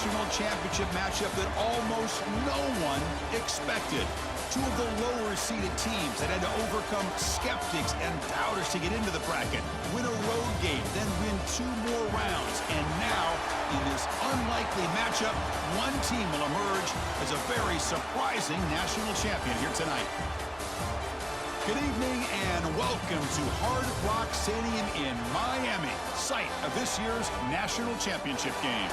national championship matchup that almost no one expected. Two of the lower-seeded teams that had to overcome skeptics and doubters to get into the bracket, win a road game, then win 2 more rounds. And now, in this unlikely matchup, one team will emerge as a very surprising national champion here tonight. Good evening and welcome to Hard Rock Stadium in Miami, site of this year's national championship game.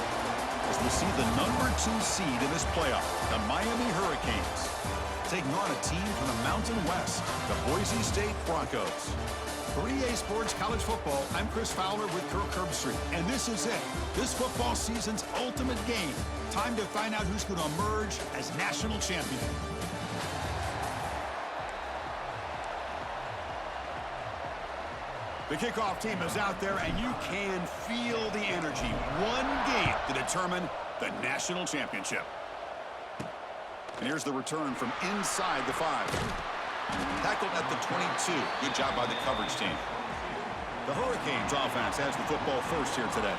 As we see the number 2 seed in this playoff, the Miami Hurricanes, taking on a team from the Mountain West, the Boise State Broncos. For EA Sports College Football, I'm Chris Fowler with Kirk Herbstreit, and this is it. This football season's ultimate game. Time to find out who's going to emerge as national champion. The kickoff team is out there, and you can feel the energy. One game to determine the national championship. And here's the return from inside the 5. Tackled at the 22. Good job by the coverage team. The Hurricanes offense has the football first here today.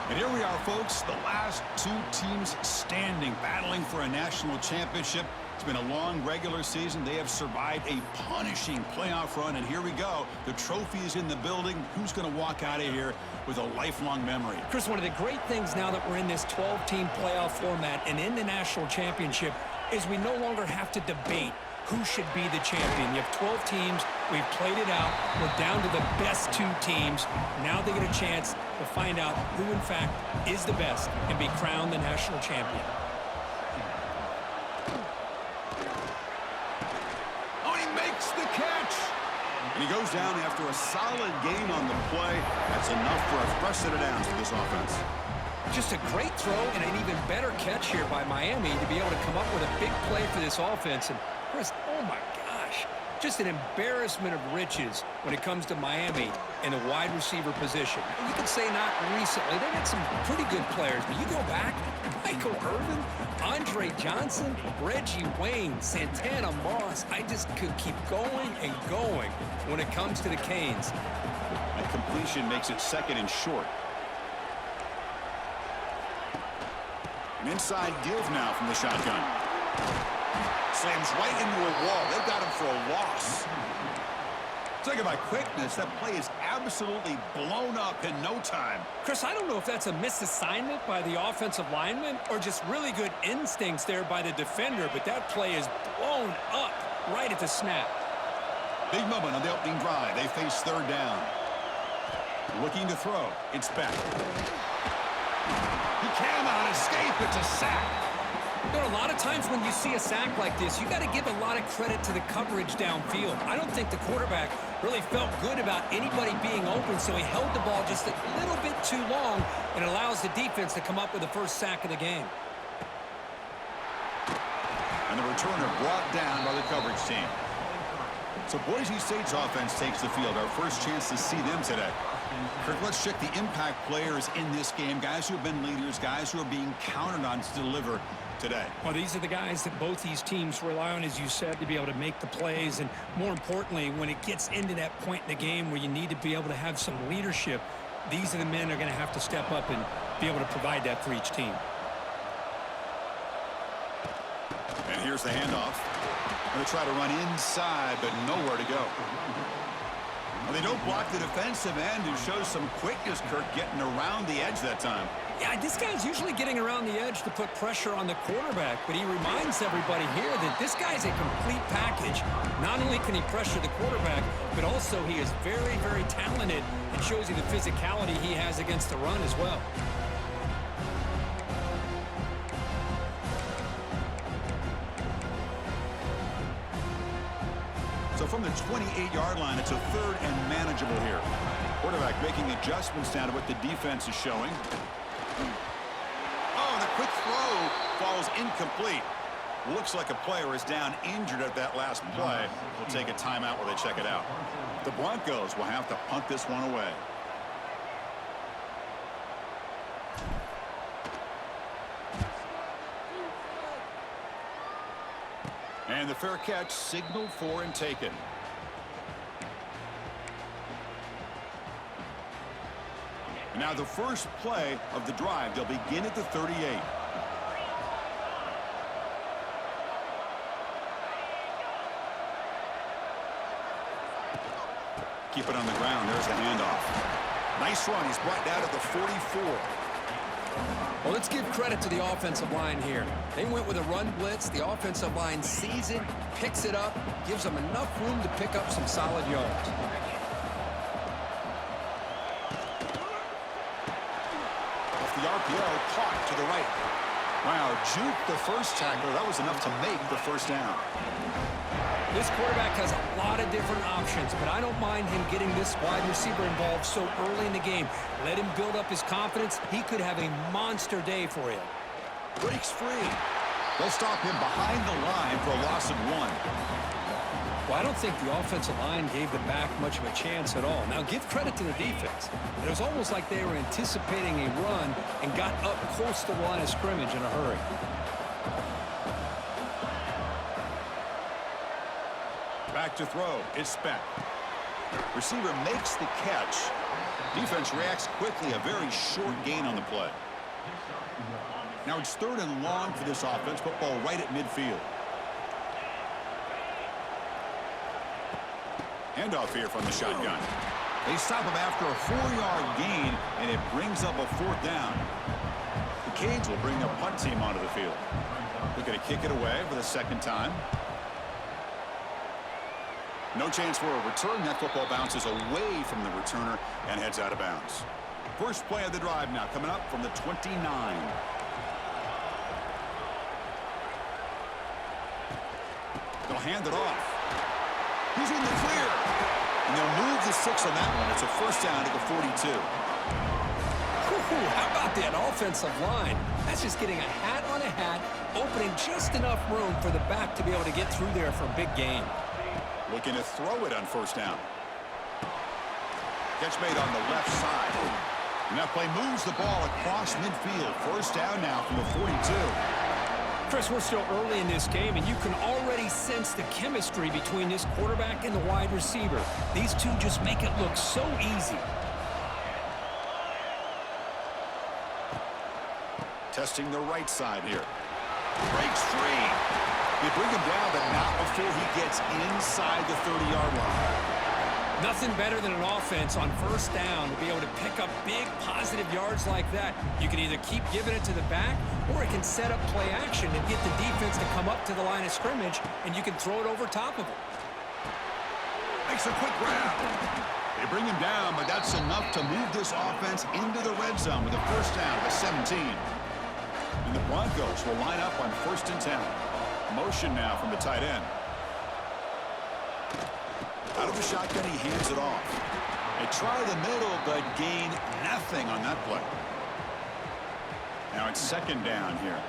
And here we are, folks, the last 2 teams standing, battling for a national championship. It's been a long regular season. They have survived a punishing playoff run, and here we go. The trophy is in the building. Who's going to walk out of here with a lifelong memory? Chris, one of the great things now that we're in this 12-team playoff format and in the national championship is we no longer have to debate who should be the champion. You have 12 teams. We've played it out. We're down to the best 2 teams. Now they get a chance to find out who, in fact, is the best and be crowned the national champion. Oh, he makes the catch. And he goes down after a solid gain on the play. That's enough for a fresh set of downs for this offense. Just a great throw and an even better catch here by Miami to be able to come up with a big play for this offense. And Chris, oh my gosh, just an embarrassment of riches when it comes to Miami in the wide receiver position. You could say not recently. They had some pretty good players, but you go back, Michael Irvin, Andre Johnson, Reggie Wayne, Santana Moss. I just could keep going and going when it comes to the Canes. That completion makes it 2nd and short. An inside give now from the shotgun. Slams right into a wall. They've got him for a loss. Talk about quickness. That play is absolutely blown up in no time. Chris, I don't know if that's a misassignment by the offensive lineman or just really good instincts there by the defender, but that play is blown up right at the snap. Big moment on the opening drive. They face 3rd down. Looking to throw. It's back. He cannot escape. It's a sack. There are a lot of times when you see a sack like this, you got to give a lot of credit to the coverage downfield. I don't think the quarterback really felt good about anybody being open, so he held the ball just a little bit too long and allows the defense to come up with the first sack of the game. And the returner brought down by the coverage team. So Boise State's offense takes the field. Our first chance to see them today. Kirk, let's check the impact players in this game. Guys who have been leaders, guys who are being counted on to deliver today. Well, these are the guys that both these teams rely on, as you said, to be able to make the plays. And more importantly, when it gets into that point in the game where you need to be able to have some leadership, these are the men that are going to have to step up and be able to provide that for each team. And here's the handoff. Going to try to run inside, but nowhere to go. Well, they don't block the defensive end, who shows some quickness, Kirk, getting around the edge that time. Yeah, this guy's usually getting around the edge to put pressure on the quarterback, but he reminds everybody here that this guy's a complete package. Not only can he pressure the quarterback, but also he is very, very talented and shows you the physicality he has against the run as well. So from the 28-yard line, it's a 3rd and manageable here. Quarterback making adjustments down to what the defense is showing. Oh, the quick throw falls incomplete. Looks like a player is down injured at that last play. We'll take a timeout while they check it out. The Broncos will have to punt this one away. And the fair catch signaled for and taken. Now the first play of the drive, they'll begin at the 38. Keep it on the ground. There's the handoff. Nice run. He's brought down to the 44. Well, let's give credit to the offensive line here. They went with a run blitz. The offensive line sees it, picks it up, gives them enough room to pick up some solid yards. Off the RPO, caught to the right. Wow, juke the first tackler. That was enough to make the first down. This quarterback has a lot of different options, but I don't mind him getting this wide receiver involved so early in the game. Let him build up his confidence. He could have a monster day for you. Breaks free. They'll stop him behind the line for a loss of 1. Well, I don't think the offensive line gave the back much of a chance at all. Now, give credit to the defense. It was almost like they were anticipating a run and got up close to the line of scrimmage in a hurry. Back to throw. It's Beck. Receiver makes the catch. Defense reacts quickly. A very short gain on the play. Now it's 3rd and long for this offense. Football right at midfield. Handoff here from the shotgun. They stop him after a 4-yard gain, and it brings up a 4th down. The Canes will bring a punt team onto the field. They're going to kick it away for the 2nd time. No chance for a return. That football bounces away from the returner and heads out of bounds. First play of the drive now coming up from the 29. They'll hand it off. He's in the clear. And they'll move the 6 on that one. It's a first down to the 42. How about that offensive line? That's just getting a hat on a hat, opening just enough room for the back to be able to get through there for a big gain. Looking to throw it on first down. Catch made on the left side. And that play moves the ball across midfield. First down now from the 42. Chris, we're still early in this game, and you can already sense the chemistry between this quarterback and the wide receiver. These two just make it look so easy. Testing the right side here. Breaks free. They bring him down, but not before he gets inside the 30-yard line. Nothing better than an offense on first down to be able to pick up big positive yards like that. You can either keep giving it to the back, or it can set up play action and get the defense to come up to the line of scrimmage, and you can throw it over top of them. Makes a quick grab. They bring him down, but that's enough to move this offense into the red zone with a first down at 17. And the Broncos will line up on 1st and 10. Motion now from the tight end. Out of the shotgun, he hands it off. They try the middle, but gain nothing on that play. Now it's 2nd down here.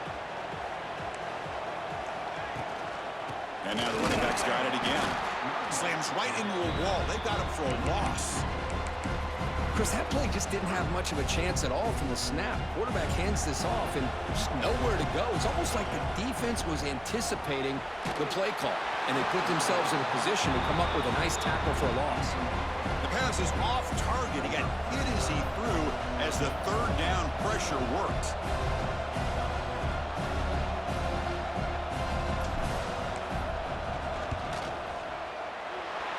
And now the running back's got it again. Slams right into a wall. They got him for a loss. Chris, that play just didn't have much of a chance at all from the snap. Quarterback hands this off and just nowhere to go. It's almost like the defense was anticipating the play call, and they put themselves in a position to come up with a nice tackle for a loss. The pass is off target. He got hit as he threw as the 3rd down pressure worked.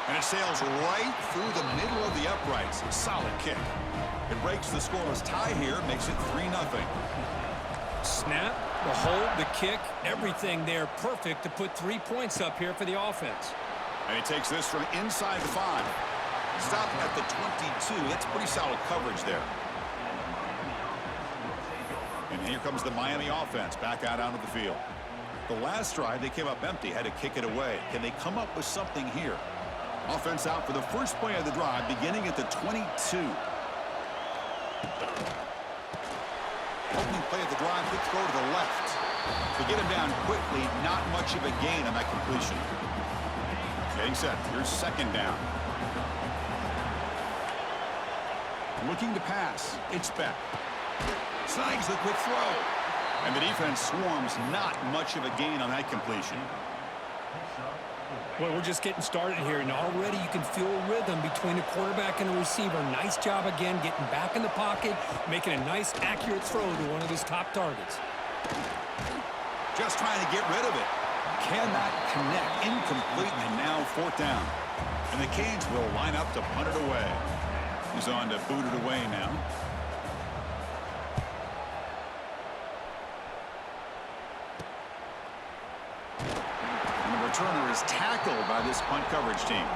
And it sails right through the middle of the uprights. Solid kick. It breaks the scoreless tie here, makes it 3-0. Snap, the hold, the kick, everything there perfect to put 3 points up here for the offense. And he takes this from inside the 5. Stop at the 22. That's pretty solid coverage there. And here comes the Miami offense back out onto the field. The last drive, they came up empty, had to kick it away. Can they come up with something here? Offense out for the first play of the drive, beginning at the 22. Opening play of the drive, quick throw to the left. To get him down quickly, not much of a gain on that completion. Getting set, here's 2nd down. Looking to pass, it's Beck. Snags the quick throw. And the defense swarms, not much of a gain on that completion. Well, we're just getting started here, and already you can feel a rhythm between the quarterback and the receiver. Nice job again getting back in the pocket, making a nice, accurate throw to one of his top targets. Just trying to get rid of it. cannot connect. Incomplete, and now fourth down. And the Canes will line up to punt it away. He's on to boot it away now. And the returner is tackled by this punt coverage team.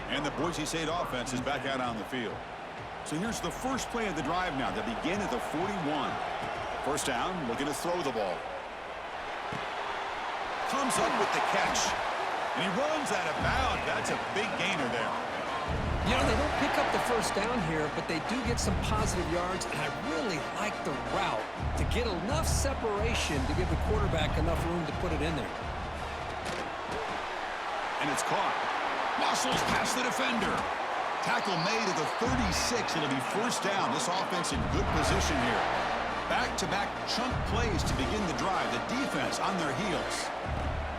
And the Boise State offense is back out on the field. So here's the first play of the drive now. They begin at the 41. First down, looking to throw the ball. Comes up with the catch. And he runs out of bounds. That's a big gainer there. You know, they don't pick up the first down here, but they do get some positive yards, and I really like the route to get enough separation to give the quarterback enough room to put it in there. And it's caught. Muscles past the defender. Tackle made at the 36. It'll be first down. This offense in good position here. Back-to-back chunk plays to begin the drive. The defense on their heels.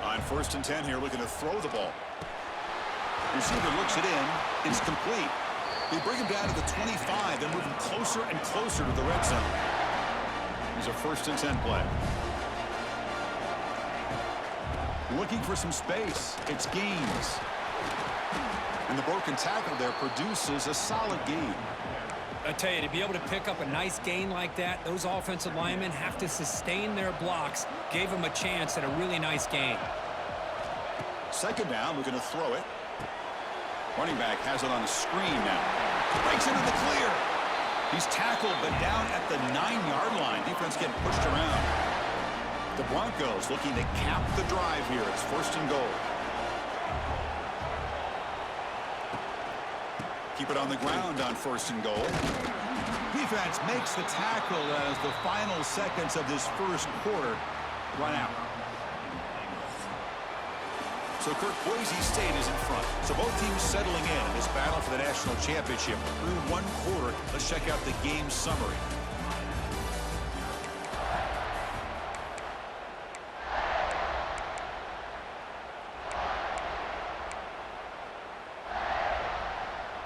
On 1st and 10 here, looking to throw the ball. Receiver looks it in. It's complete. They bring him down to the 25. They're moving closer and closer to the red zone. Here's a 1st and 10 play. Looking for some space. It's Gaines. And the broken tackle there produces a solid gain. I tell you, to be able to pick up a nice gain like that, those offensive linemen have to sustain their blocks. Gave them a chance at a really nice gain. Second down, looking to throw it. Running back has it on the screen now. Breaks into the clear. He's tackled, but down at the 9-yard line. Defense getting pushed around. The Broncos looking to cap the drive here. It's 1st and goal. Keep it on the ground on 1st and goal. Defense makes the tackle as the final seconds of this first quarter run out. So Kirk, Boise State is in front. So both teams settling in this battle for the national championship. Through one quarter, let's check out the game summary.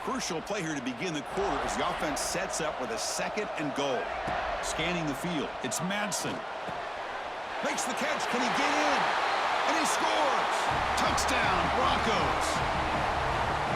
Crucial play here to begin the quarter as the offense sets up with a 2nd and goal. Scanning the field. It's Madsen. Makes the catch. Can he get in? And he scores! Touchdown, Broncos!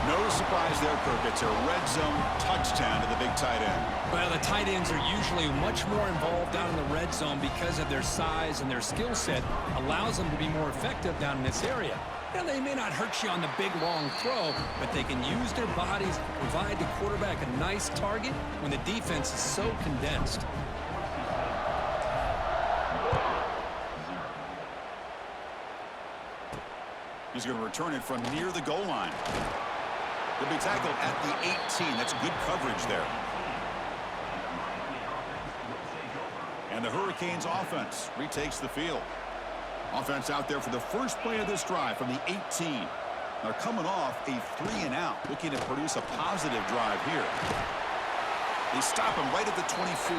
No surprise there, Kirk. It's a red zone touchdown to the big tight end. Well, the tight ends are usually much more involved down in the red zone because of their size, and their skill set allows them to be more effective down in this area. Now, they may not hurt you on the big, long throw, but they can use their bodies to provide the quarterback a nice target when the defense is so condensed. He's going to return it from near the goal line. He'll be tackled at the 18. That's good coverage there. And the Hurricanes offense retakes the field. Offense out there for the first play of this drive from the 18. They're coming off a 3-and-out, looking to produce a positive drive here. They stop him right at the 24.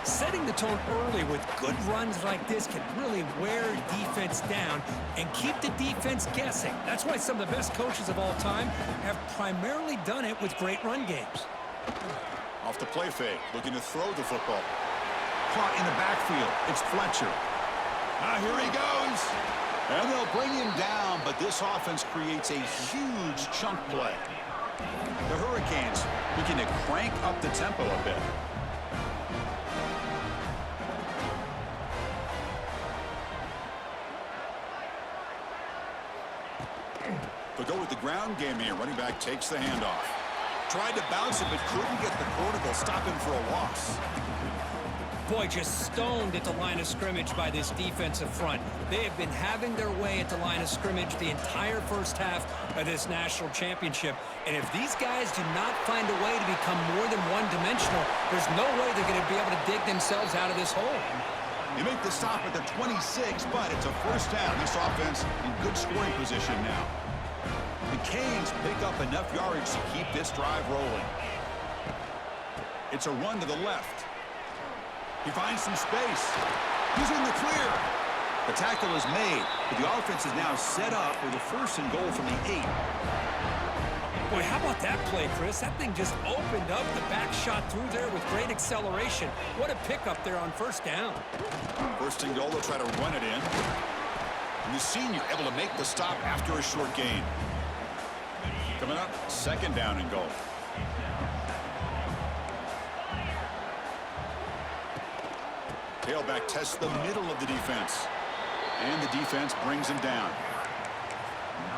Setting the tone early with good runs like this can really wear defense down and keep the defense guessing. That's why some of the best coaches of all time have primarily done it with great run games. Off the play fake, looking to throw the football. Caught in the backfield. It's Fletcher. Here he goes. And they'll bring him down, but this offense creates a huge chunk play. The Hurricanes looking to crank up the tempo a bit. They'll go with the ground game here. Running back takes the handoff. Tried to bounce it, but couldn't get the quarter. They'll stop him for a loss. Boy, just stoned at the line of scrimmage by this defensive front. They have been having their way at the line of scrimmage the entire first half of this national championship. And if these guys do not find a way to become more than one-dimensional, there's no way they're going to be able to dig themselves out of this hole. They make the stop at the 26, but it's a first down. This offense in good scoring position now. The Canes pick up enough yardage to keep this drive rolling. It's a run to the left. He finds some space. He's in the clear. The tackle is made, but the offense is now set up with a 1st and goal from the 8. Boy, how about that play, Chris? That thing just opened up. The back shot through there with great acceleration. What a pickup there on first down. First and goal, they'll try to run it in. And the senior able to make the stop after a short gain. Coming up, second down and goal. Tailback tests the middle of the defense. And the defense brings him down.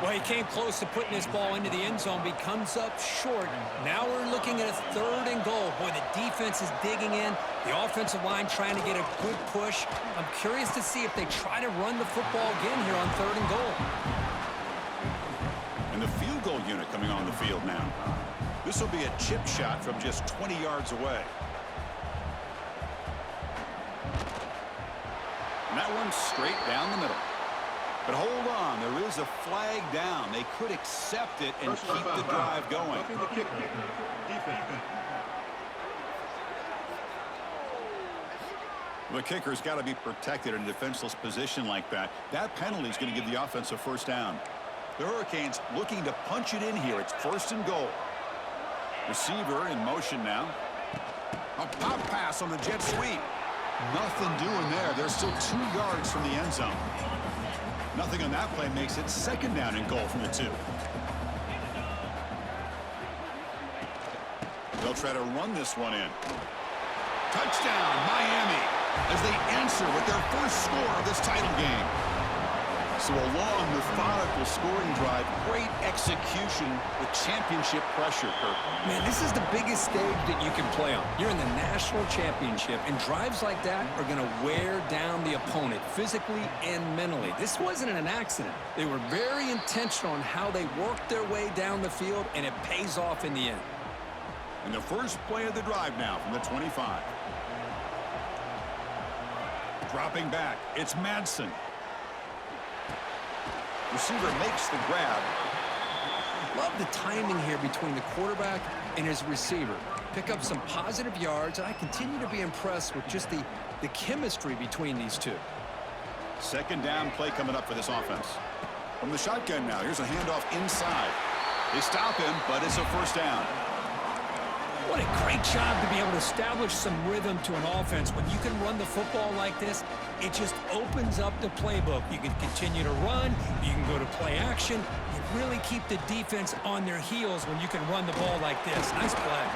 Well, he came close to putting this ball into the end zone, but he comes up short. Now we're looking at a third and goal. Boy, the defense is digging in. The offensive line trying to get a good push. I'm curious to see if they try to run the football again here on third and goal. And the field goal unit coming on the field now. This will be a chip shot from just 20 yards away. And that one's straight down the middle. But hold on, there is a flag down. They could accept it and keep the drive going. The kicker's got to be protected in a defenseless position like that. That penalty is going to give the offense a first down. The Hurricanes looking to punch it in here. It's first and goal. Receiver in motion now. A pop pass on the jet sweep. Nothing doing there. They're still 2 yards from the end zone. Nothing on that play makes it second down and goal from the 2. They'll try to run this one in. Touchdown, Miami, as they answer with their first score of this title game. So a long, methodical scoring drive, great execution with championship pressure, Kirk. Man, this is the biggest stage that you can play on. You're in the national championship, and drives like that are going to wear down the opponent physically and mentally. This wasn't an accident. They were very intentional on how they worked their way down the field, and it pays off in the end. And the first play of the drive now from the 25. Dropping back, it's Madsen. Receiver makes the grab. Love the timing here between the quarterback and his receiver. Pick up some positive yards, and I continue to be impressed with just the chemistry between these two. Second down play coming up for this offense. From the shotgun now, here's a handoff inside. They stop him, but it's a first down. What a great job to be able to establish some rhythm to an offense. When you can run the football like this, it just opens up the playbook. You can continue to run. You can go to play action. You really keep the defense on their heels when you can run the ball like this. Nice play.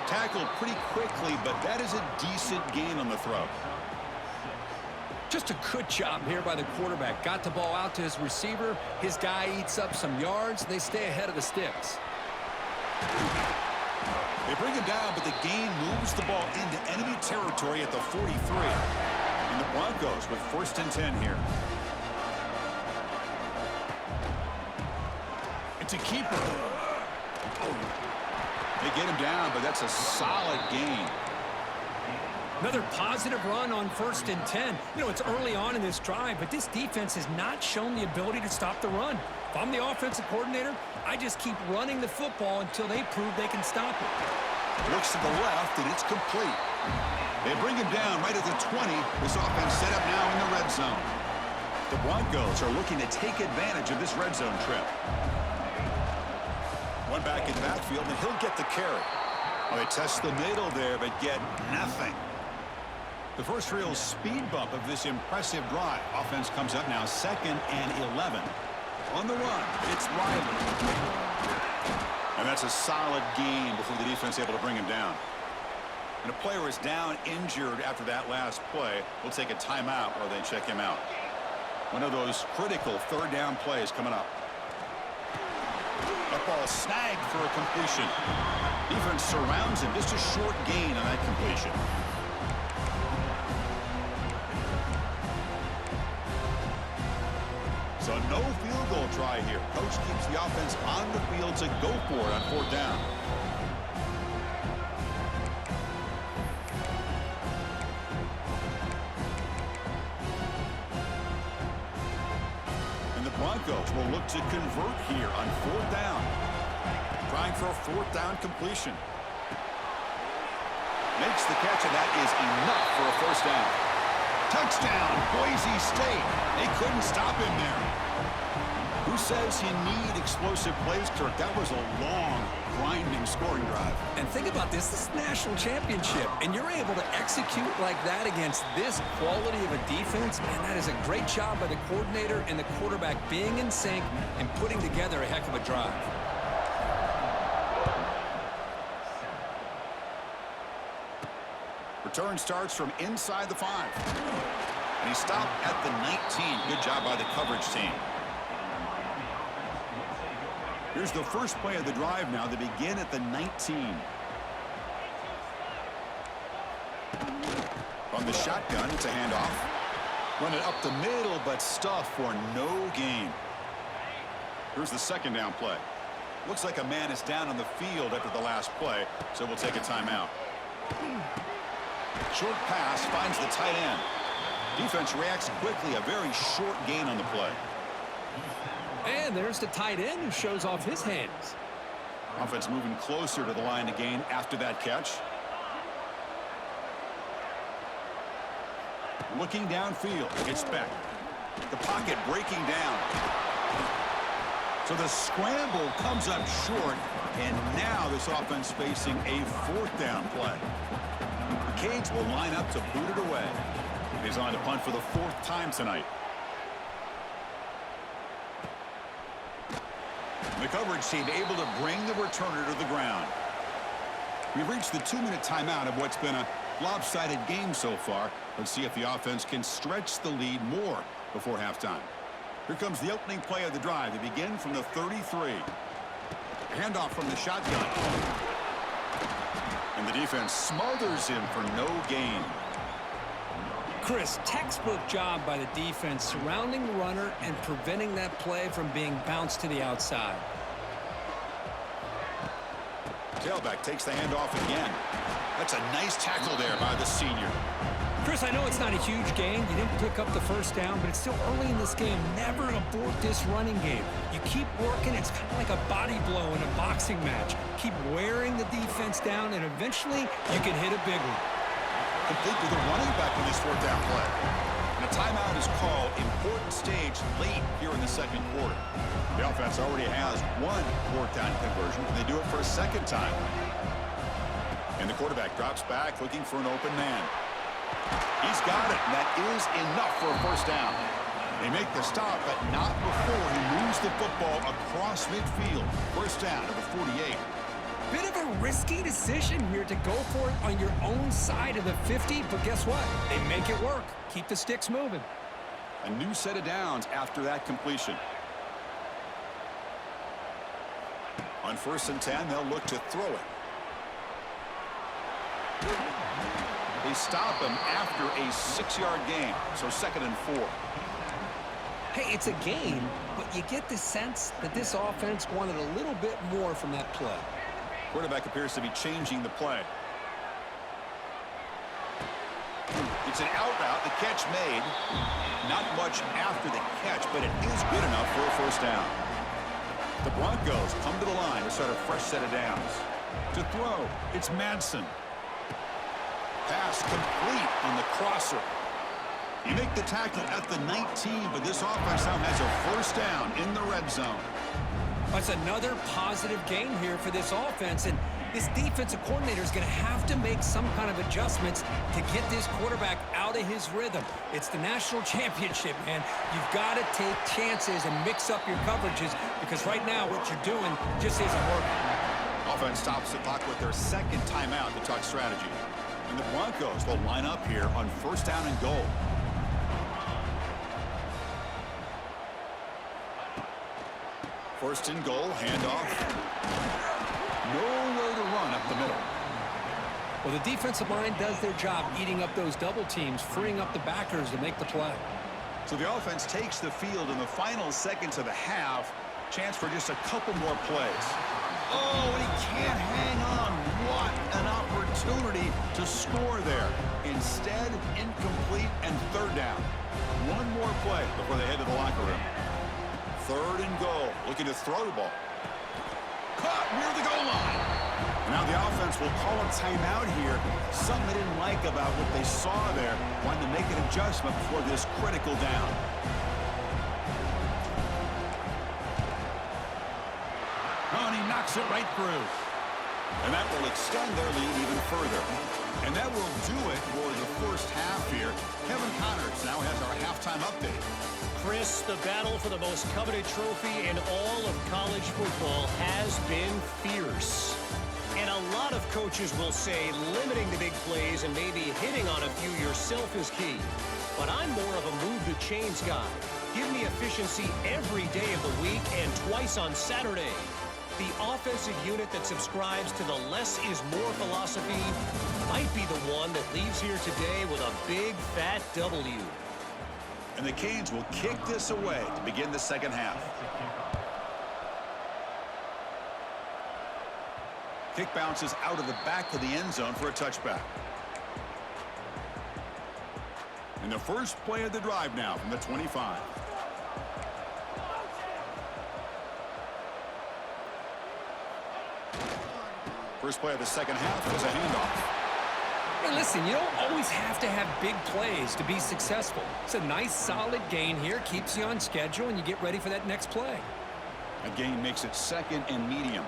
Tackled pretty quickly, but that is a decent gain on the throw. Just a good job here by the quarterback. Got the ball out to his receiver. His guy eats up some yards. They stay ahead of the sticks. They bring him down, but the gain moves the ball into enemy territory at the 43. And the Broncos with first and 10 here. It's a keeper. They get him down, but that's a solid gain. Another positive run on first and 10. You know, it's early on in this drive, but this defense has not shown the ability to stop the run. If I'm the offensive coordinator, I just keep running the football until they prove they can stop it. Looks to the left, and it's complete. They bring him down right at the 20. This offense set up now in the red zone. The Broncos are looking to take advantage of this red zone trip. One back in the backfield, and he'll get the carry. Well, they test the middle there, but get nothing. The first real speed bump of this impressive drive. Offense comes up now, 2nd and 11. On the run, it's Riley. And that's a solid gain before the defense able to bring him down. And a player is down injured after that last play. We'll take a timeout while they check him out. One of those critical third down plays coming up. That ball snagged for a completion. Defense surrounds him. Just a short gain on that completion. So no field goal try here. Coach keeps the offense on the field to go for it on 4th down. And the Broncos will look to convert here on 4th down. Trying for a 4th down completion. Makes the catch, and that is enough for a first down. Touchdown, Boise State. They couldn't stop him there. Who says you need explosive plays, Kirk? That was a long, grinding scoring drive. And think about this. This is a national championship, and you're able to execute like that against this quality of a defense. Man, that is a great job by the coordinator and the quarterback being in sync and putting together a heck of a drive. Return starts from inside the 5. And he stopped at the 19. Good job by the coverage team. Here's the first play of the drive now. They begin at the 19. From the shotgun, it's a handoff. Run it up the middle, but stuffed for no gain. Here's the second down play. Looks like a man is down on the field after the last play, so we'll take a timeout. Short pass finds the tight end. Defense reacts quickly. A very short gain on the play. And there's the tight end who shows off his hands. Offense moving closer to the line to gain after that catch. Looking downfield. It's Beck. The pocket breaking down. So the scramble comes up short. And now this offense facing a fourth down play. The Canes will line up to boot it away. He's on to punt for the 4th time tonight. The coverage team able to bring the returner to the ground. We've reached the 2-minute timeout of what's been a lopsided game so far. Let's see if the offense can stretch the lead more before halftime. Here comes the opening play of the drive. They begin from the 33. Handoff from the shotgun. And the defense smothers him for no gain. Chris, textbook job by the defense surrounding the runner and preventing that play from being bounced to the outside. Tailback takes the handoff again. That's a nice tackle there by the senior. Chris, I know it's not a huge gain. You didn't pick up the first down, but it's still early in this game. Never abort this running game. You keep working. It's kind of like a body blow in a boxing match. Keep wearing the defense down, and eventually you can hit a big one. Complete with a running back on this 4th down play. And a timeout is called. Important stage late here in the second quarter. The offense already has 1 4th down conversion. They do it for a second time. And the quarterback drops back looking for an open man. He's got it, and that is enough for a first down. They make the stop, but not before he moves the football across midfield. First down at the 48. Bit of a risky decision here to go for it on your own side of the 50, but guess what? They make it work. Keep the sticks moving. A new set of downs after that completion. On 1st and 10, they'll look to throw it. They stop him after a 6-yard gain, so 2nd and 4. Hey, it's a game, but you get the sense that this offense wanted a little bit more from that play. Quarterback appears to be changing the play. It's an out route. The catch made. Not much after the catch, but it is good enough for a first down. The Broncos come to the line to start a fresh set of downs. To throw, it's Madsen. Pass complete on the crosser. You make the tackle at the 19, but this offense now has a first down in the red zone. That's another positive game here for this offense, and this defensive coordinator is going to have to make some kind of adjustments to get this quarterback out of his rhythm. It's the national championship, man. You've got to take chances and mix up your coverages because right now what you're doing just isn't working. Offense stops the clock with their 2nd timeout to talk strategy. And the Broncos will line up here on 1st down and goal. First and goal, handoff. Nowhere to run up the middle. Well, the defensive line does their job eating up those double teams, freeing up the backers to make the play. So the offense takes the field in the final seconds of the half. Chance for just a couple more plays. Oh, and he can't hang on. What an opportunity to score there. Instead, incomplete and 3rd down. One more play before they head to the locker room. 3rd and goal. Looking to throw the ball. Caught near the goal line. And now the offense will call a timeout here. Something they didn't like about what they saw there. Wanted to make an adjustment before this critical down. it right through. And that will extend their lead even further. And that will do it for the first half here. Kevin Connors now has our halftime update. Chris, the battle for the most coveted trophy in all of college football has been fierce. And a lot of coaches will say limiting the big plays and maybe hitting on a few yourself is key. But I'm more of a move the chains guy. Give me efficiency every day of the week and twice on Saturday. The offensive unit that subscribes to the less is more philosophy might be the one that leaves here today with a big fat W. And the Canes will kick this away to begin the second half. Kick bounces out of the back of the end zone for a touchback. And the first play of the drive now from the 25. First play of the second half was a handoff. Hey, listen, you don't always have to have big plays to be successful. It's a nice, solid gain here. Keeps you on schedule, and you get ready for that next play. A gain makes it second and medium.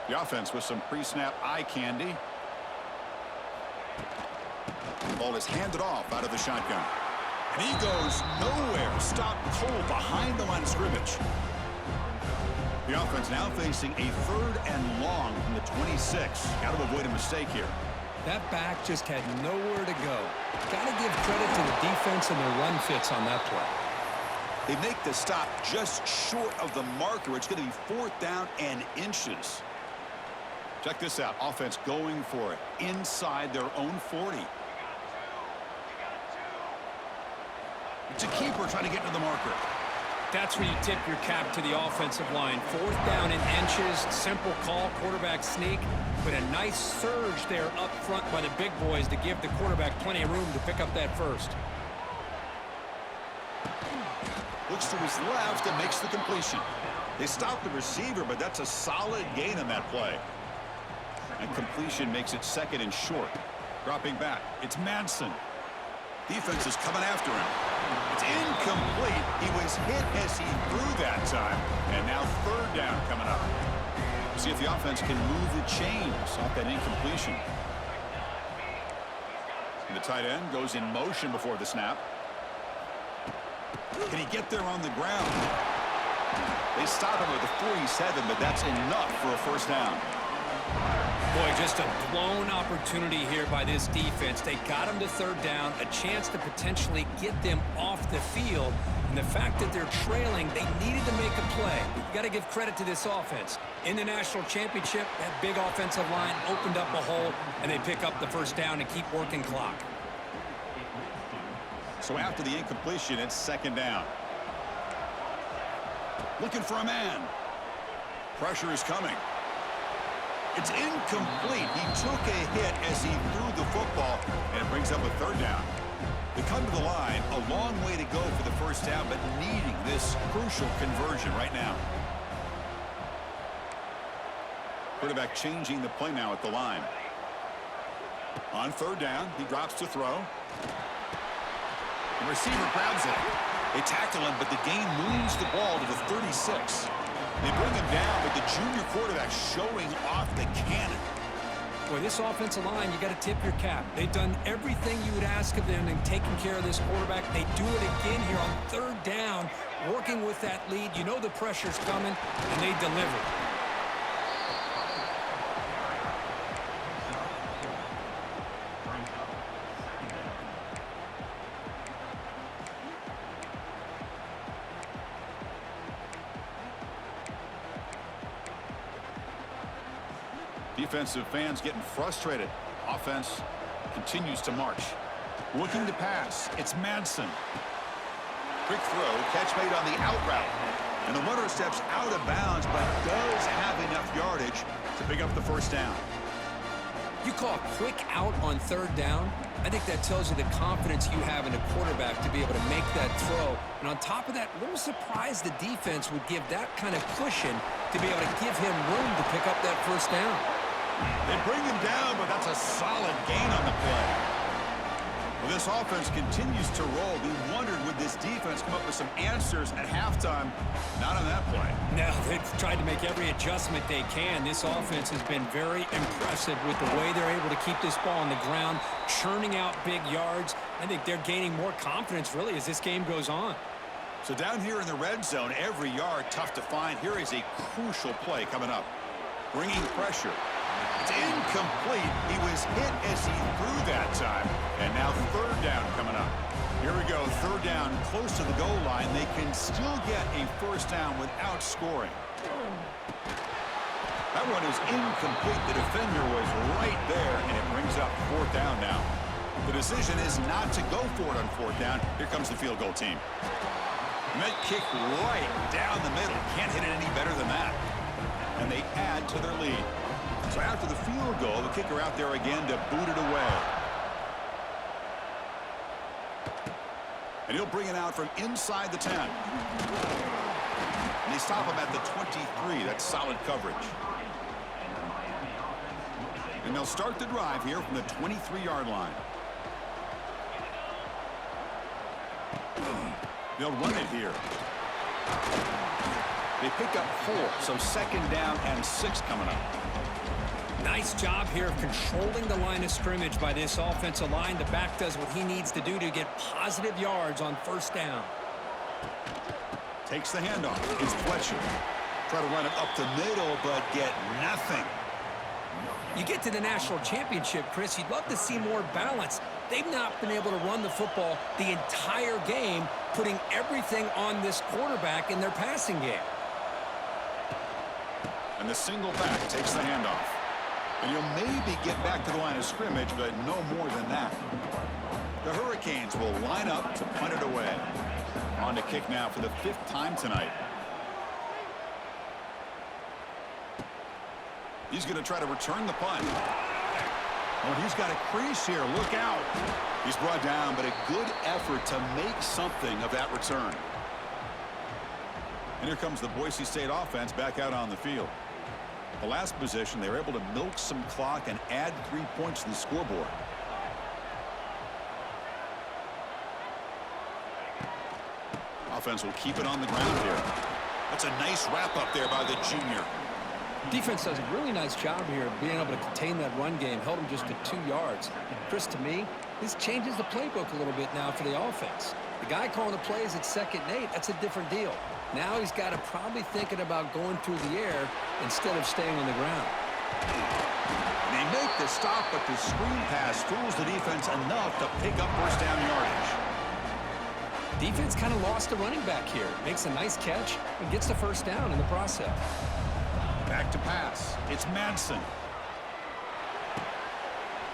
The offense with some pre-snap eye candy. The ball is handed off out of the shotgun. And he goes nowhere. Stopped cold behind the line of scrimmage. The offense now facing a 3rd and long from the 26. Got to avoid a mistake here. That back just had nowhere to go. Got to give credit to the defense and their run fits on that play. They make the stop just short of the marker. It's going to be 4th down and inches. Check this out. Offense going for it inside their own 40. It's a keeper trying to get to the marker. That's where you tip your cap to the offensive line. 4th down in inches. Simple call. Quarterback sneak. But a nice surge there up front by the big boys to give the quarterback plenty of room to pick up that first. Looks to his left and makes the completion. They stop the receiver, but that's a solid gain on that play. And completion makes it 2nd and short. Dropping back. It's Madsen. Defense is coming after him. It's incomplete. He was hit as he threw that time. And now 3rd down coming up. See if the offense can move the chains off that incompletion. And the tight end goes in motion before the snap. Can he get there on the ground? They stop him at the 47, but that's enough for a 1st down. Boy, just a blown opportunity here by this defense. They got him to 3rd down, a chance to potentially get them off the field. And the fact that they're trailing, they needed to make a play. You've got to give credit to this offense. In the national championship, that big offensive line opened up a hole, and they pick up the 1st down and keep working clock. So after the incompletion, it's 2nd down. Looking for a man. Pressure is coming. It's incomplete. He took a hit as he threw the football, and it brings up a 3rd down. They come to the line, a long way to go for the 1st down, but needing this crucial conversion right now. Quarterback changing the play now at the line. On 3rd down, he drops to throw. The receiver grabs it. They tackle him, but the gain moves the ball to the 36. They bring him down, but the junior quarterback showing off the cannon. Boy, this offensive line, you got to tip your cap. They've done everything you would ask of them in taking care of this quarterback. They do it again here on 3rd down, working with that lead. You know the pressure's coming, and they deliver. Defensive fans getting frustrated. Offense continues to march. Looking to pass. It's Madsen. Quick throw. Catch made on the out route. And the runner steps out of bounds, but does have enough yardage to pick up the 1st down. You call a quick out on 3rd down. I think that tells you the confidence you have in a quarterback to be able to make that throw. And on top of that, a little surprised the defense would give that kind of cushion to be able to give him room to pick up that 1st down. They bring him down, but that's a solid gain on the play. Well, this offense continues to roll. We wondered, would this defense come up with some answers at halftime? Not on that play. No, they've tried to make every adjustment they can. This offense has been very impressive with the way they're able to keep this ball on the ground, churning out big yards. I think they're gaining more confidence, really, as this game goes on. So down here in the red zone, every yard tough to find. Here is a crucial play coming up. Bringing pressure. It's incomplete. He was hit as he threw that time. And now third down coming up. Here we go, third down close to the goal line. They can still get a first down without scoring. That one is incomplete. The defender was right there, and it brings up fourth down now. The decision is not to go for it on fourth down. Here comes the field goal team. And that kick right down the middle. Can't hit it any better than that. And they add to their lead. So after the field goal, the kicker out there again to boot it away. And he'll bring it out from inside the 10. And they stop him at the 23. That's solid coverage. And they'll start the drive here from the 23-yard line. They'll run it here. They pick up 4, so second down and 6 coming up. Nice job here of controlling the line of scrimmage by this offensive line. The back does what he needs to do to get positive yards on first down. Takes the handoff. It's Fletcher. Try to run it up the middle, but get nothing. You get to the national championship, Chris, you'd love to see more balance. They've not been able to run the football the entire game, putting everything on this quarterback in their passing game. And the single back takes the handoff. And you'll maybe get back to the line of scrimmage, but no more than that. The Hurricanes will line up to punt it away. On to kick now for the 5th time tonight. He's going to try to return the punt. Oh, he's got a crease here. Look out. He's brought down, but a good effort to make something of that return. And here comes the Boise State offense back out on the field. The last possession, they were able to milk some clock and add 3 points to the scoreboard. Offense will keep it on the ground here. That's a nice wrap up there by the junior. Defense does a really nice job here of being able to contain that run game, held him just to 2 yards. Chris, to me, this changes the playbook a little bit now for the offense. The guy calling the plays at 2nd and 8, that's a different deal. Now he's got to probably thinking about going through the air instead of staying on the ground. They make the stop, but the screen pass fools the defense enough to pick up first down yardage. Defense kind of lost the running back here. Makes a nice catch and gets the first down in the process. Back to pass. It's Madsen.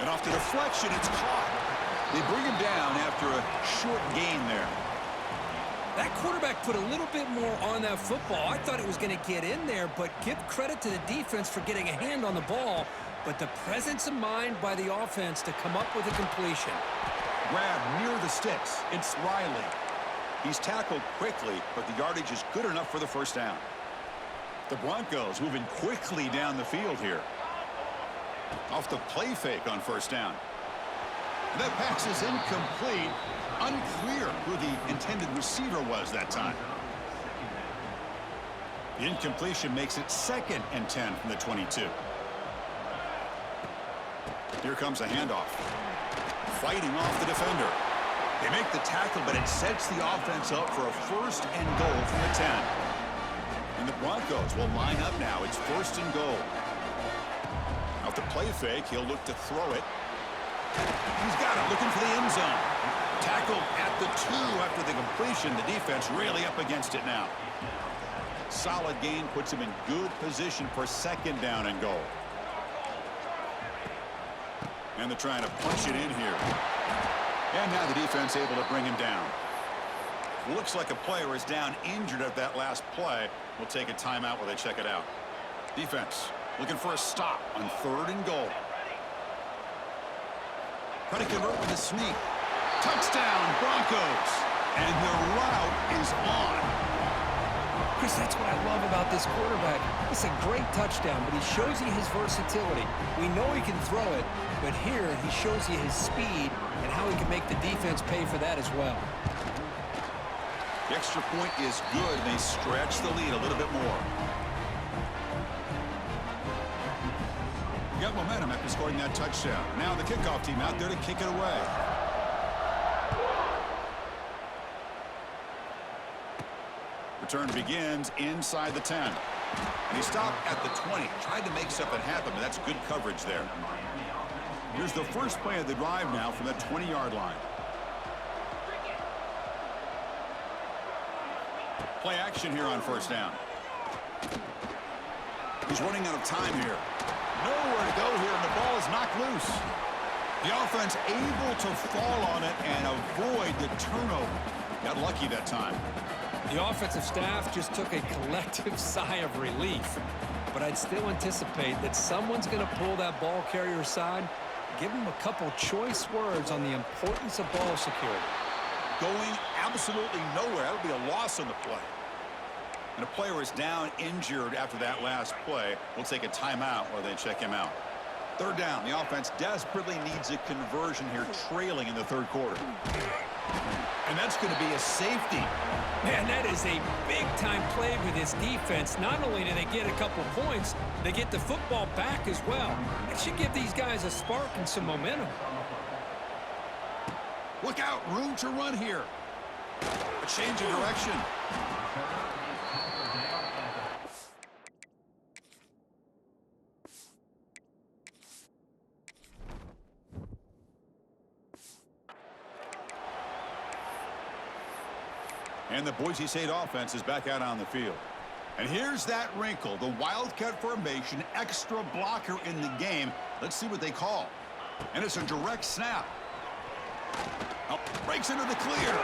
And off to deflection, it's caught. They bring him down after a short gain there. That quarterback put a little bit more on that football. I thought it was going to get in there, but give credit to the defense for getting a hand on the ball. But the presence of mind by the offense to come up with a completion. Grab near the sticks. It's Riley. He's tackled quickly, but the yardage is good enough for the first down. The Broncos moving quickly down the field here. Off the play fake on first down. That pass is incomplete. Unclear who the intended receiver was that time. The incompletion makes it 2nd and 10 from the 22. Here comes a handoff. Fighting off the defender. They make the tackle, but it sets the offense up for a 1st and goal from the 10. And the Broncos will line up now. It's 1st and goal. Off the play fake, he'll look to throw it. He's got it, looking for the end zone. Tackled at the 2 after the completion. The defense really up against it now. Solid gain puts him in good position for 2nd down and goal. And they're trying to punch it in here. And now the defense able to bring him down. Looks like a player is down injured at that last play. We'll take a timeout while they check it out. Defense looking for a stop on 3rd and goal. Trying to convert with a sneak. Touchdown, Broncos. And the route is on. Chris, that's what I love about this quarterback. It's a great touchdown, but he shows you his versatility. We know he can throw it, but here he shows you his speed and how he can make the defense pay for that as well. The extra point is good, and they stretch the lead a little bit more. Got momentum after scoring that touchdown. Now the kickoff team out there to kick it away. Return begins inside the 10. And he stopped at the 20. Tried to make something happen, but that's good coverage there. Here's the first play of the drive now from the 20-yard line. Play action here on first down. He's running out of time here. Nowhere to go here, and the ball is knocked loose. The offense able to fall on it and avoid the turnover. Got lucky that time. The offensive staff just took a collective sigh of relief. But I'd still anticipate that someone's going to pull that ball carrier aside, give him a couple choice words on the importance of ball security. Going absolutely nowhere. That would be a loss on the play. And a player is down injured after that last play. We'll take a timeout while they check him out. Third down. The offense desperately needs a conversion here, trailing in the third quarter. And that's going to be a safety. Man, that is a big-time play with his defense. Not only do they get a couple points, they get the football back as well. It should give these guys a spark and some momentum. Look out, room to run here. A change of direction. And the Boise State offense is back out on the field. And here's that wrinkle, the Wildcat formation, extra blocker in the game. Let's see what they call. And it's a direct snap. Oh, breaks into the clear.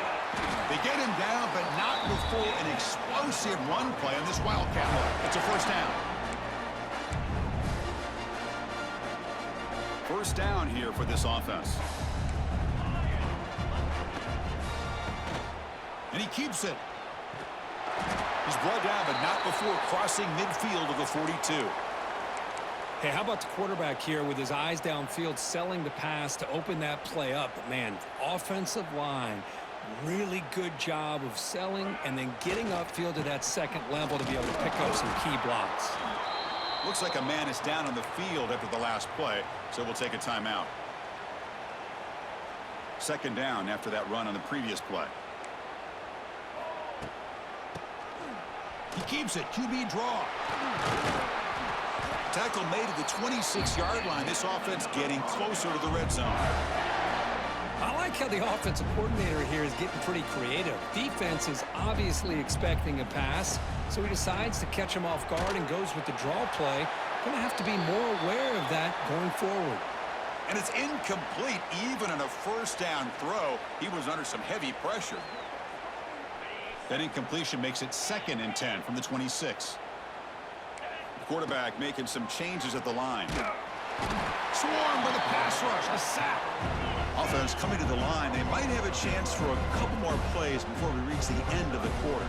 They get him down, but not before an explosive run play on this Wildcat look. It's a first down. First down here for this offense. And he keeps it. He's brought down, but not before crossing midfield of the 42. Hey, how about the quarterback here with his eyes downfield, selling the pass to open that play up? But, man, offensive line, really good job of selling and then getting upfield to that second level to be able to pick up some key blocks. Looks like a man is down on the field after the last play, so we'll take a timeout. Second down after that run on the previous play. He keeps it. QB draw. Tackle made at the 26-yard line. This offense getting closer to the red zone. I like how the offensive coordinator here is getting pretty creative. Defense is obviously expecting a pass, so he decides to catch him off guard and goes with the draw play. Going to have to be more aware of that going forward. And it's incomplete. Even on a first down throw, he was under some heavy pressure. That incompletion makes it 2nd and 10 from the 26. The quarterback making some changes at the line. Swarmed by the pass rush. A sack. Offense coming to the line. They might have a chance for a couple more plays before we reach the end of the quarter.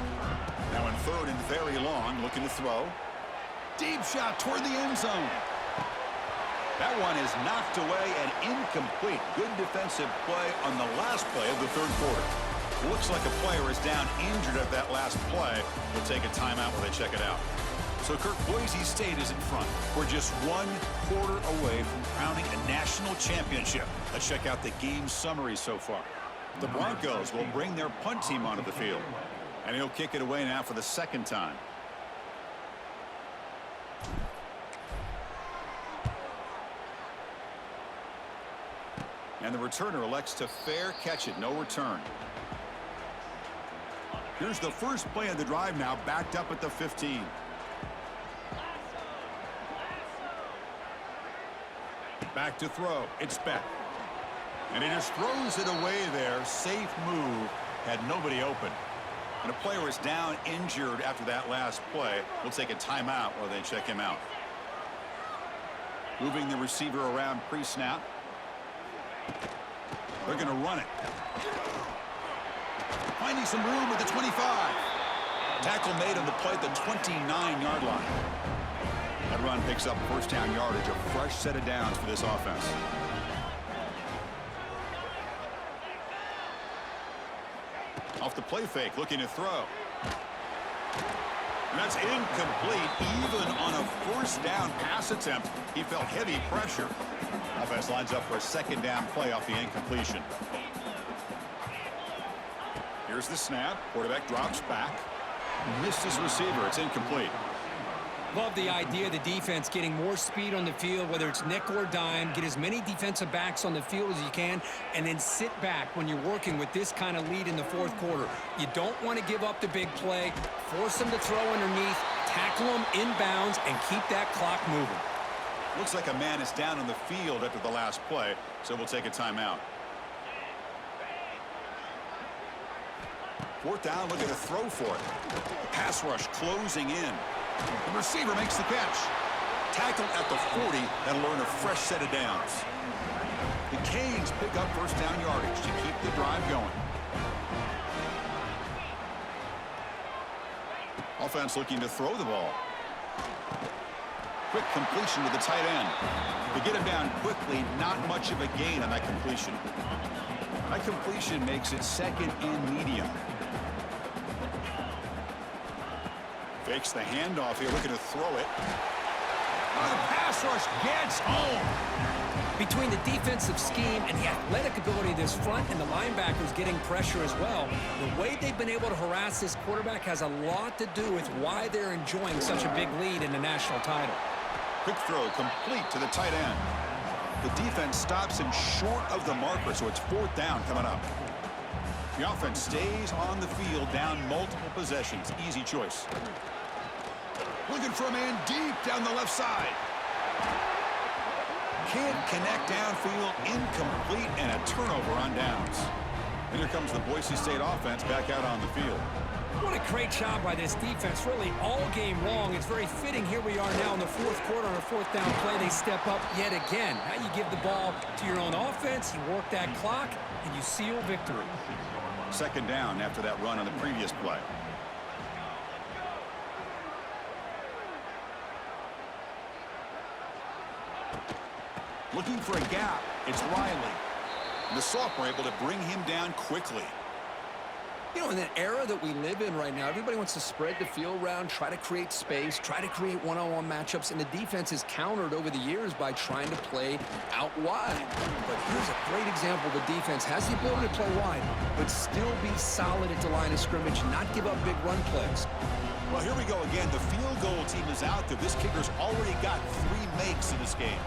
Now in 3rd and very long, looking to throw. Deep shot toward the end zone. That one is knocked away and incomplete. Good defensive play on the last play of the 3rd quarter. Looks like a player is down injured at that last play. We'll take a timeout while they check it out. So, Kirk, Boise State is in front. We're just 1 quarter away from crowning a national championship. Let's check out the game summary so far. The Broncos will bring their punt team onto the field. And he'll kick it away now for the 2nd time. And the returner elects to fair catch it. No return. Here's the first play of the drive now, backed up at the 15. Back to throw. It's Beck. And he just throws it away there. Safe move. Had nobody open. And a player is down injured after that last play. We'll take a timeout while they check him out. Moving the receiver around pre-snap. They're going to run it. Finding some room at the 25. Tackle made on the play at the 29-yard line. That run picks up first down yardage, a fresh set of downs for this offense. Off the play fake, looking to throw. And that's incomplete. Even on a first down pass attempt, he felt heavy pressure. Offense lines up for a second down play off the incompletion. Here's the snap. Quarterback drops back. Missed his receiver. It's incomplete. Love the idea of the defense getting more speed on the field, whether it's nickel or dime. Get as many defensive backs on the field as you can, and then sit back when you're working with this kind of lead in the fourth quarter. You don't want to give up the big play. Force them to throw underneath, tackle them inbounds, and keep that clock moving. Looks like a man is down on the field after the last play, so we'll take a timeout. Fourth down, looking to throw for it. Pass rush closing in. The receiver makes the catch. Tackle at the 40. That'll earn a fresh set of downs. The Canes pick up first down yardage to keep the drive going. Offense looking to throw the ball. Quick completion to the tight end. To get him down quickly, not much of a gain on that completion. That completion makes it second and medium. Fakes the handoff here, looking to throw it. Oh, the pass rush gets home. Between the defensive scheme and the athletic ability of this front and the linebackers getting pressure as well, the way they've been able to harass this quarterback has a lot to do with why they're enjoying such a big lead in the national title. Quick throw complete to the tight end. The defense stops him short of the marker, so it's fourth down coming up. The offense stays on the field, down multiple possessions. Easy choice. Looking for a man deep down the left side. Can't connect downfield, incomplete, and a turnover on downs. And here comes the Boise State offense back out on the field. What a great job by this defense, really all game long. It's very fitting. Here we are now in the fourth quarter on a fourth down play. They step up yet again. Now you give the ball to your own offense, you work that clock, and you seal victory. Second down after that run on the previous play. Looking for a gap. It's Riley. And the sophomore able to bring him down quickly. You know, in that era that we live in right now, everybody wants to spread the field around, try to create space, try to create one-on-one matchups, and the defense is countered over the years by trying to play out wide. But here's a great example. The defense has the ability to play wide, but still be solid at the line of scrimmage, not give up big run plays. Well, here we go again. The field goal team is out there. This kicker's already got 3 makes in this game.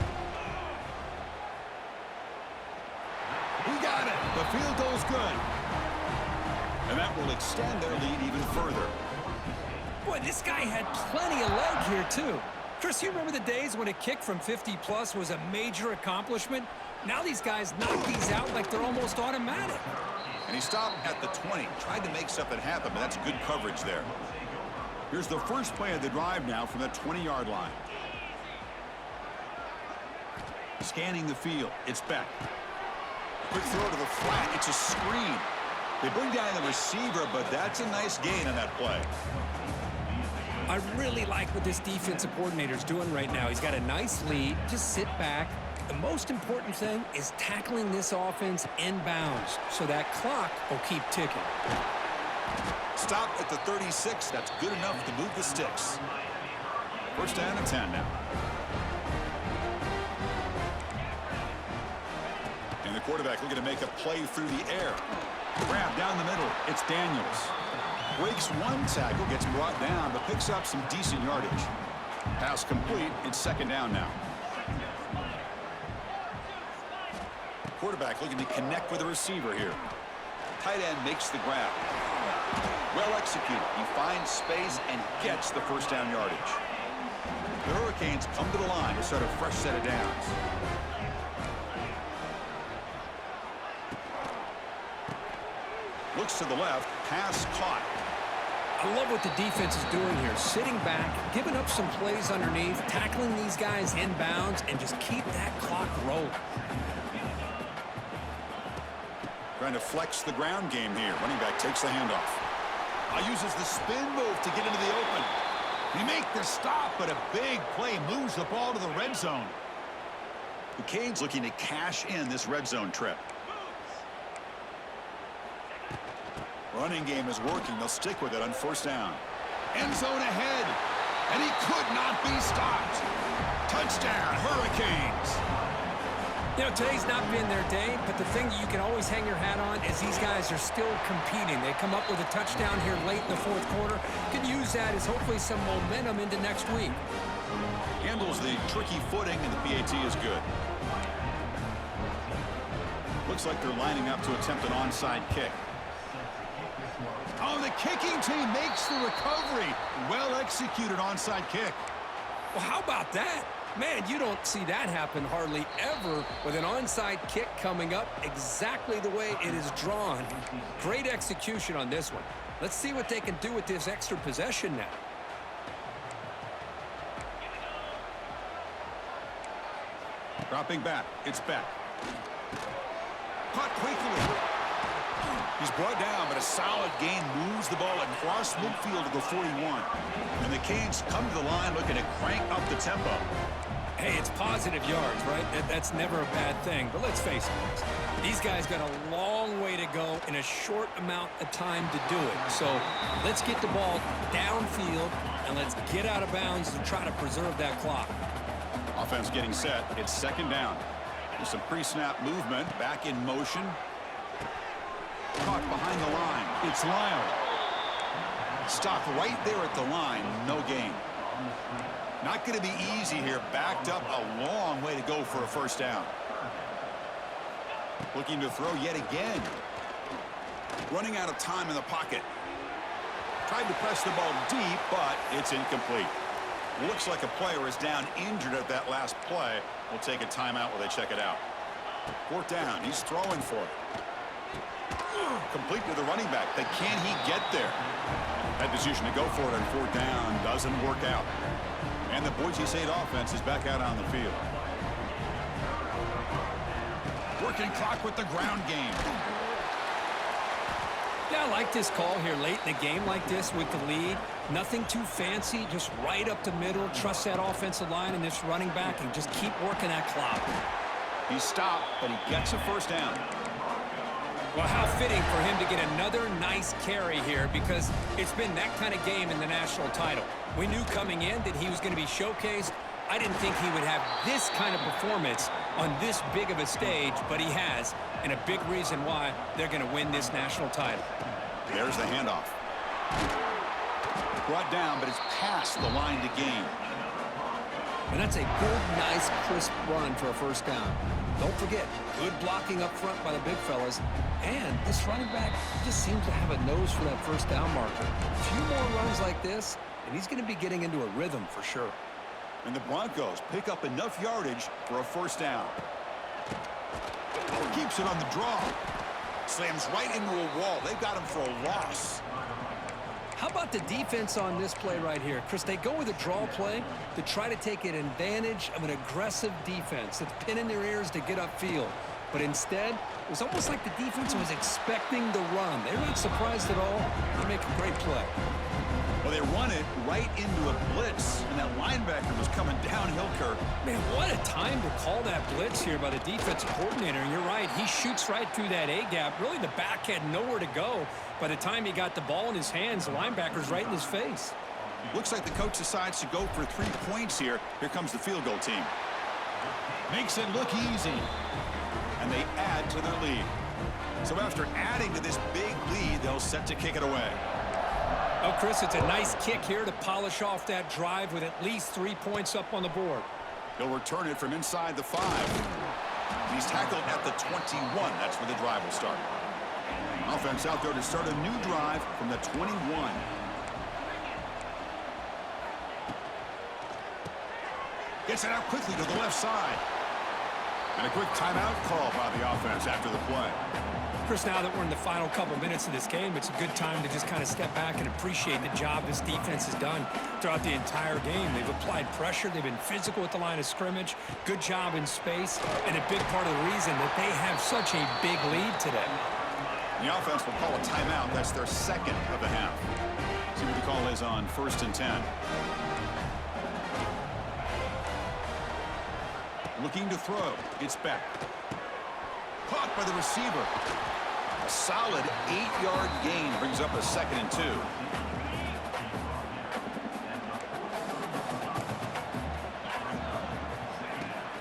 He got it. The field goal's good. And that will extend their lead even further. Boy, this guy had plenty of leg here, too. Chris, you remember the days when a kick from 50-plus was a major accomplishment? Now these guys knock these out like they're almost automatic. And he stopped at the 20. Tried to make something happen, but that's good coverage there. Here's the first play of the drive now from the 20-yard line. Scanning the field. It's Beck. Quick throw to the flat. It's a screen. They bring down the receiver, but that's a nice gain on that play. I really like what this defensive coordinator's doing right now. He's got a nice lead. Just sit back. The most important thing is tackling this offense inbounds so that clock will keep ticking. Stop at the 36. That's good enough to move the sticks. First down and 10 now. And the quarterback looking to make a play through the air. Grab down the middle. It's Daniels. Breaks one tackle, gets brought down, but picks up some decent yardage. Pass complete. It's second down now. Quarterback looking to connect with the receiver here. Tight end makes the grab. Well executed. He finds space and gets the first down yardage. The Hurricanes come to the line to start a fresh set of downs. Looks to the left, pass caught. I love what the defense is doing here. Sitting back, giving up some plays underneath, tackling these guys inbounds, and just keep that clock rolling. Trying to flex the ground game here. Running back takes the handoff. Uses the spin move to get into the open. They make the stop, but a big play moves the ball to the red zone. The Canes looking to cash in this red zone trip. Running game is working. They'll stick with it on first down. End zone ahead, and he could not be stopped. Touchdown, Hurricanes. You know, today's not been their day, but the thing that you can always hang your hat on is these guys are still competing. They come up with a touchdown here late in the fourth quarter. Can use that as hopefully some momentum into next week. Handles the tricky footing, and the PAT is good. Looks like they're lining up to attempt an onside kick. Oh, the kicking team makes the recovery. Well executed onside kick. Well, how about that? Man, you don't see that happen hardly ever with an onside kick coming up exactly the way it is drawn. Great execution on this one. Let's see what they can do with this extra possession now. Dropping back. It's back. Caught quickly. He's brought down, but a solid gain moves the ball across midfield to the 41. And the Canes come to the line looking to crank up the tempo. Hey, it's positive yards, right? That's never a bad thing. But let's face it, these guys got a long way to go in a short amount of time to do it. So let's get the ball downfield, and let's get out of bounds to try to preserve that clock. Offense getting set. It's second down. There's some pre-snap movement. Back in motion. Caught behind the line. It's Lyle. Stopped right there at the line. No gain. Not going to be easy here. Backed up a long way to go for a first down. Looking to throw yet again. Running out of time in the pocket. Tried to press the ball deep, but it's incomplete. Looks like a player is down injured at that last play. We'll take a timeout while they check it out. Fourth down. He's throwing for it. Complete to the running back. But can he get there? That decision to go for it on fourth down doesn't work out. And the Boise State offense is back out on the field. Working clock with the ground game. Yeah, I like this call here late in the game like this with the lead. Nothing too fancy, just right up the middle. Trust that offensive line and this running back and just keep working that clock. He's stopped, but he gets a first down. Well, how fitting for him to get another nice carry here because it's been that kind of game in the national title. We knew coming in that he was going to be showcased. I didn't think he would have this kind of performance on this big of a stage, but he has, and a big reason why they're going to win this national title. There's the handoff. Brought down, but it's past the line to gain. And that's a good, nice, crisp run for a first down. Don't forget, good blocking up front by the big fellas. And this running back just seems to have a nose for that first down marker. A few more runs like this, and he's going to be getting into a rhythm for sure. And the Broncos pick up enough yardage for a first down. Keeps it on the draw. Slams right into a wall. They've got him for a loss. How about the defense on this play right here? Chris, they go with a draw play to try to take an advantage of an aggressive defense that's pinning their ears to get upfield. But instead, it was almost like the defense was expecting the run. They're not surprised at all. They make a great play. Well, they run it right into a blitz, and that linebacker was coming downhill, Kirk. Man, what a time to call that blitz here by the defensive coordinator. And you're right, he shoots right through that A-gap. Really, the back had nowhere to go. By the time he got the ball in his hands, the linebacker's right in his face. Looks like the coach decides to go for 3 points here. Here comes the field goal team. Makes it look easy. And they add to their lead. So after adding to this big lead, they'll set to kick it away. Oh, Chris, it's a nice kick here to polish off that drive with at least 3 points up on the board. He'll return it from inside the 5. He's tackled at the 21. That's where the drive will start. Offense out there to start a new drive from the 21. Gets it out quickly to the left side. And a quick timeout call by the offense after the play. Chris, now that we're in the final couple minutes of this game, it's a good time to just kind of step back and appreciate the job this defense has done throughout the entire game. They've applied pressure. They've been physical at the line of scrimmage. Good job in space. And a big part of the reason that they have such a big lead today. The offense will call a timeout. That's their second of the half. See what the call is on 1st and 10. Looking to throw. It's back. Caught by the receiver. A solid 8-yard gain brings up a 2nd and 2.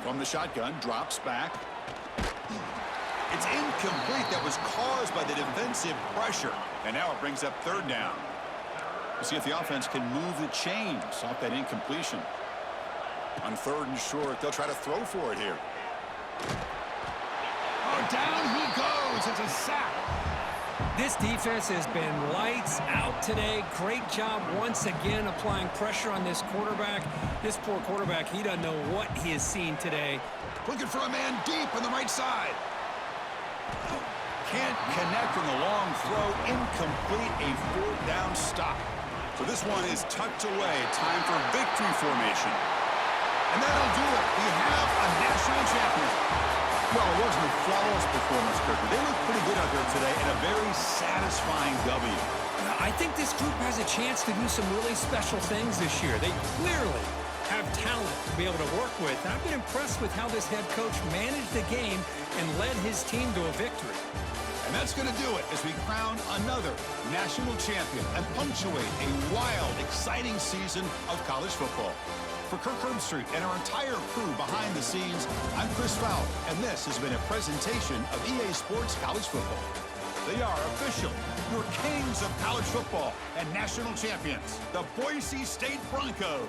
From the shotgun, drops back. It's incomplete. That was caused by the defensive pressure. And now it brings up 3rd down. We'll see if the offense can move the chains off that incompletion. On 3rd and short, they'll try to throw for it here. Oh, down he goes. It's a sack. This defense has been lights out today. Great job once again applying pressure on this quarterback. This poor quarterback, he doesn't know what he has seen today. Looking for a man deep on the right side. Can't connect on the long throw. Incomplete. A 4th down stop. So this one is tucked away. Time for victory formation. And that'll do it. We have a national champion. Well, it wasn't a flawless performance, Kirk, but they looked pretty good out there today and a very satisfying W. I think this group has a chance to do some really special things this year. They clearly have talent to be able to work with. And I've been impressed with how this head coach managed the game and led his team to a victory. And that's going to do it as we crown another national champion and punctuate a wild, exciting season of college football. For Kirk Herbstreit and our entire crew behind the scenes, I'm Chris Fowler, and this has been a presentation of EA Sports College Football. They are official, your kings of college football and national champions, the Boise State Broncos.